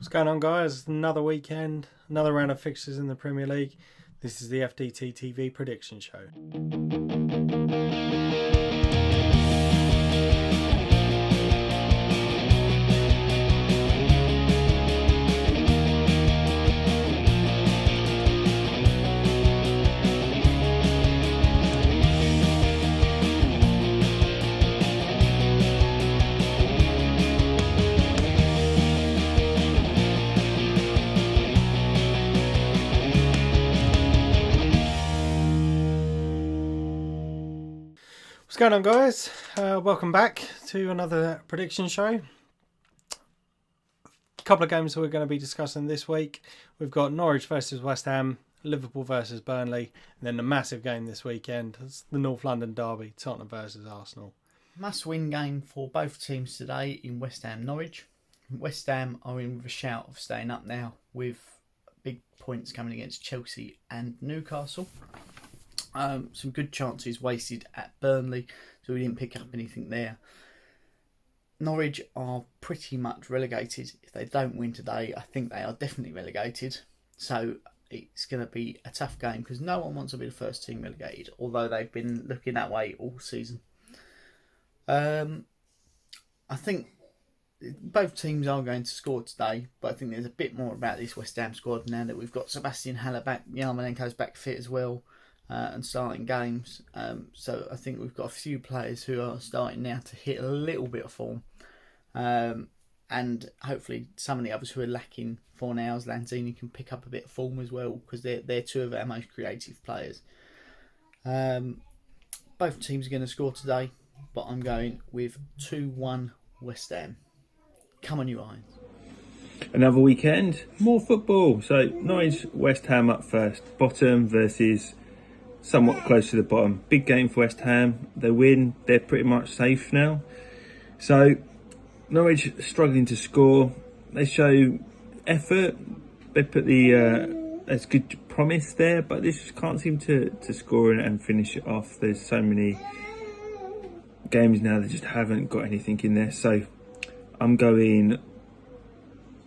What's going on, guys? Another weekend, another round of fixtures in the Premier League. This is the FDT TV Predictions Show. What's going on, guys? Welcome back to another prediction show. A couple of games we're going to be discussing this week. We've got Norwich versus West Ham, Liverpool versus Burnley, and then the massive game this weekend. It's the North London derby, Tottenham versus Arsenal. Must-win game for both teams today in West Ham Norwich. West Ham are in with a shout of staying up now with big points coming against Chelsea and Newcastle. Some good chances wasted at Burnley, so we didn't pick up anything there. Norwich are pretty much relegated. If they don't win today, I think they are definitely relegated. So it's going to be a tough game because no one wants to be the first team relegated, although they've been looking that way all season. I think both teams are going to score today, but I think there's a bit more about this West Ham squad now that we've got Sebastian Haller back, Yarmolenko's back fit as well. And starting games. So I think we've got a few players who are starting now to hit a little bit of form. And hopefully some of the others who are lacking for now, Lanzini can pick up a bit of form as well because they're two of our most creative players. Both teams are going to score today, but I'm going with 2-1 West Ham. Come on, you Irons. Another weekend, more football. So Norwich, West Ham up first. Bottom versus somewhat close to the bottom. Big game for West Ham. They win. They're pretty much safe now. So Norwich struggling to score. They show effort. They put there's good promise there, but they just can't seem to score and finish it off. There's so many games now that just haven't got anything in there. So I'm going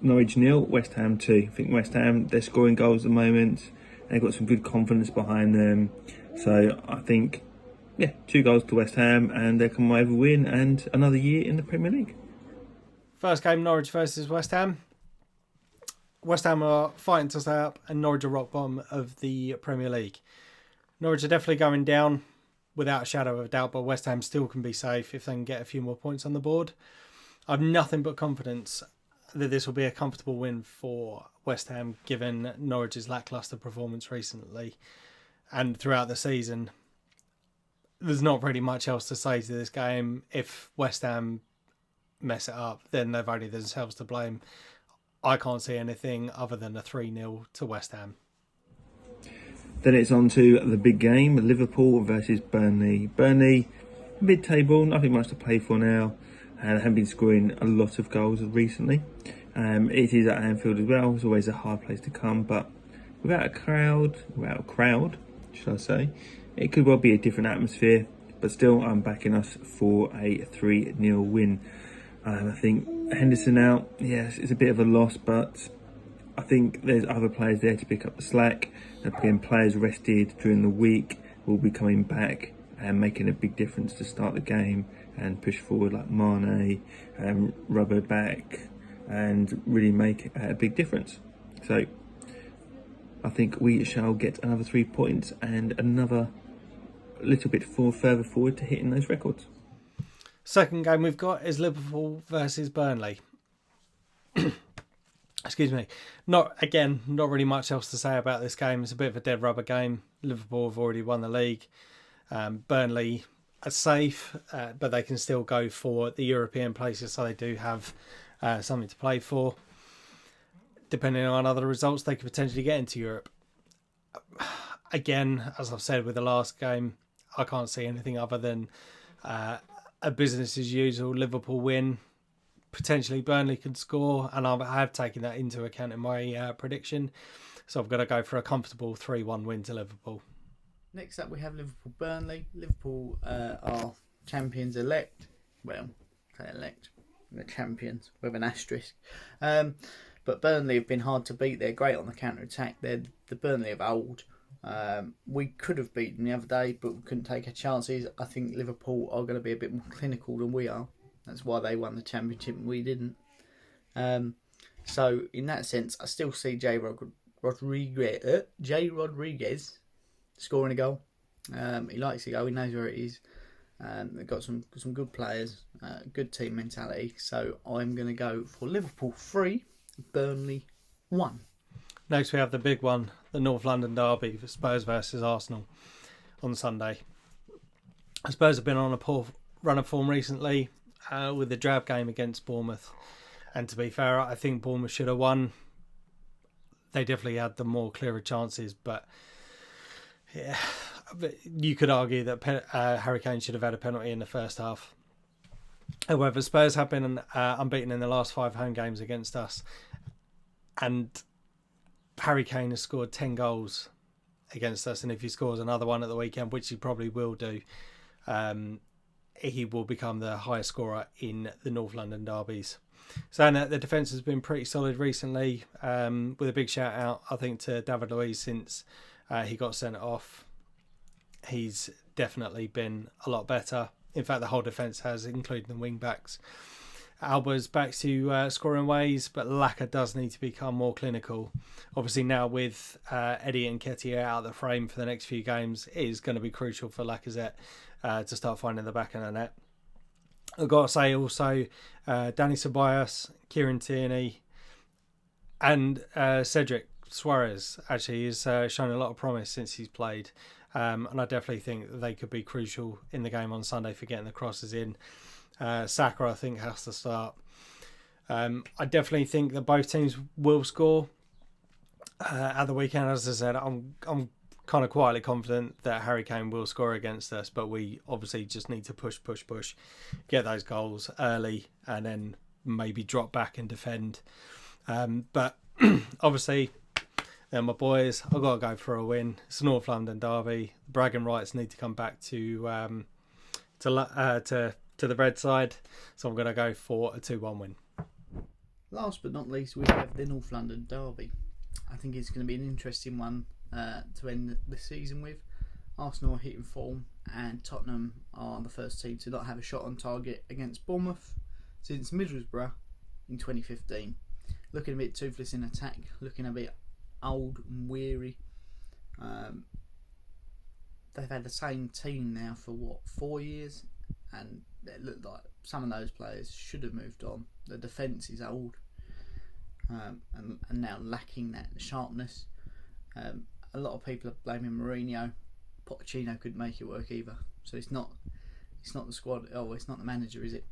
Norwich 0, West Ham 2. I think West Ham, they're scoring goals at the moment. They've got some good confidence behind them. So I think, 2 goals to West Ham and they come away with a win and another year in the Premier League. First game, Norwich versus West Ham. West Ham are fighting to stay up and Norwich are rock bottom of the Premier League. Norwich are definitely going down without a shadow of a doubt, but West Ham still can be safe if they can get a few more points on the board. I've nothing but confidence that this will be a comfortable win for West Ham, given Norwich's lacklustre performance recently and throughout the season. There's not really much else to say to this game. If West Ham mess it up, then they've only themselves to blame. I can't see anything other than a 3-0 to West Ham. Then it's on to the big game, Liverpool versus Burnley. Burnley, mid-table, nothing much to play for now. They haven't been scoring a lot of goals recently. It is at Anfield as well. It's always a hard place to come, but without a crowd, should I say, it could well be a different atmosphere. But still, I'm backing us for a 3-0 win. I think Henderson out, yes, it's a bit of a loss, but I think there's other players there to pick up the slack. They're getting players rested during the week, will be coming back and making a big difference to start the game and push forward, like Mane, rubber back, and really make a big difference. So I think we shall get another 3 points and another little bit further forward to hitting those records. Second game we've got is Liverpool versus Burnley. Excuse me. Not really much else to say about this game. It's a bit of a dead rubber game. Liverpool have already won the league. Burnley are safe, but they can still go for the European places, so they do have something to play for. Depending on other results, they could potentially get into Europe. Again, as I've said with the last game, I can't see anything other than a business as usual Liverpool win. Potentially Burnley could score, and I have taken that into account in my prediction. So I've got to go for a comfortable 3-1 win to Liverpool. Next up we have Liverpool-Burnley. Liverpool are champions elect. Well, they elect. They're champions with an asterisk. But Burnley have been hard to beat. They're great on the counter-attack. They're the Burnley of old. We could have beaten them the other day, but we couldn't take our chances. I think Liverpool are going to be a bit more clinical than we are. That's why they won the championship and we didn't. So in that sense, I still see J. Rodriguez scoring a goal. He likes to go. He knows where it is. They've got some good players, good team mentality. So I'm going to go for Liverpool 3, Burnley 1. Next we have the big one, the North London derby for Spurs versus Arsenal on Sunday. Spurs have been on a poor run of form recently with the drab game against Bournemouth. And to be fair, I think Bournemouth should have won. They definitely had the more clearer chances, but yeah, you could argue that Harry Kane should have had a penalty in the first half. However, Spurs have been unbeaten in the last 5 home games against us. And Harry Kane has scored 10 goals against us. And if he scores another one at the weekend, which he probably will do, he will become the highest scorer in the North London derbies. Saying that, the defence has been pretty solid recently, with a big shout out, I think, to David Luiz since he got sent off. He's definitely been a lot better. In fact, the whole defence has, including the wing backs. Alba's back to scoring ways, but Laka does need to become more clinical. Obviously, now with Eddie and Nketiah out of the frame for the next few games, it is going to be crucial for Lacazette to start finding the back of the net. I've got to say also, Danny Ceballos, Kieran Tierney, and Cedric Suarez actually has shown a lot of promise since he's played. And I definitely think that they could be crucial in the game on Sunday for getting the crosses in. Saka, I think, has to start. I definitely think that both teams will score at the weekend. As I said, I'm kind of quietly confident that Harry Kane will score against us, but we obviously just need to push, get those goals early, and then maybe drop back and defend. But obviously, they're my boys. I've got to go for a win. It's a North London derby. Bragging rights need to come back to the red side, so I'm going to go for a 2-1 win. Last but not least, we have the North London derby. I think it's going to be an interesting one to end the season with. Arsenal are hitting form, and Tottenham are the first team to not have a shot on target against Bournemouth since Middlesbrough in 2015. Looking a bit toothless in attack, looking a bit old and weary. They've had the same team now for 4 years, and it looked like some of those players should have moved on. The defence is old, and now lacking that sharpness. A lot of people are blaming Mourinho. Pochettino couldn't make it work either, so it's not the squad. It's not the manager, is it?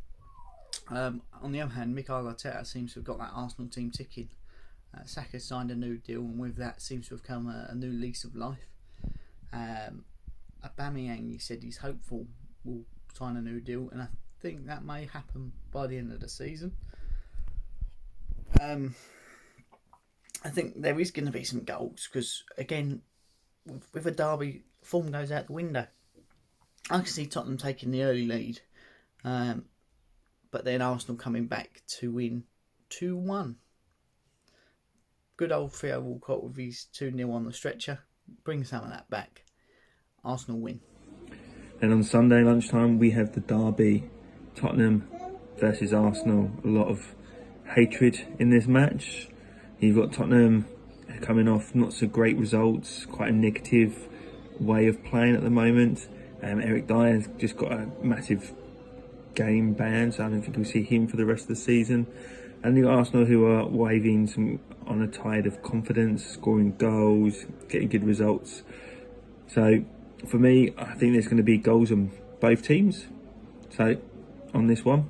On the other hand, Mikel Arteta seems to have got that Arsenal team ticking. Saka signed a new deal, and with that seems to have come a new lease of life. Aubameyang, he said he's hopeful will sign a new deal, and I think that may happen by the end of the season. I think there is going to be some goals because, again, with a derby, form goes out the window. I can see Tottenham taking the early lead, but then Arsenal coming back to win 2-1. Good old Theo Walcott with his 2-0 on the stretcher. Bring some of that back. Arsenal win. And on Sunday lunchtime, we have the derby, Tottenham versus Arsenal. A lot of hatred in this match. You've got Tottenham coming off not so great results, quite a negative way of playing at the moment. Eric Dyer's just got a massive game ban, so I don't think we'll see him for the rest of the season. And you've got Arsenal, who are waving on a tide of confidence, scoring goals, getting good results. So for me, I think there's going to be goals on both teams. So on this one,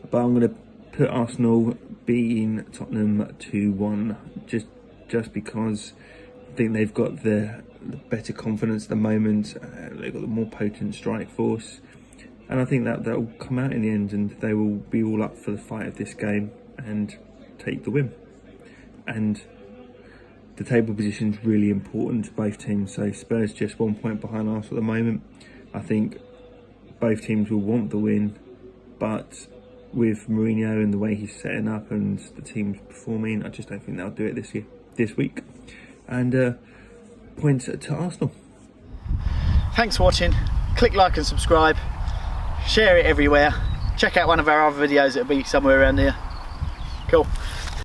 but I'm going to put Arsenal beating Tottenham 2-1, just because I think they've got the better confidence at the moment. They've got the more potent strike force, and I think that will come out in the end, and they will be all up for the fight of this game and take the win. And the table position is really important to both teams. So Spurs just 1 point behind Arsenal at the moment. I think both teams will want the win, but with Mourinho and the way he's setting up and the team's performing. I just don't think they'll do it this week. And points to Arsenal. Thanks for watching. Click like and subscribe. Share it everywhere. Check out one of our other videos, it'll be somewhere around here. Cool.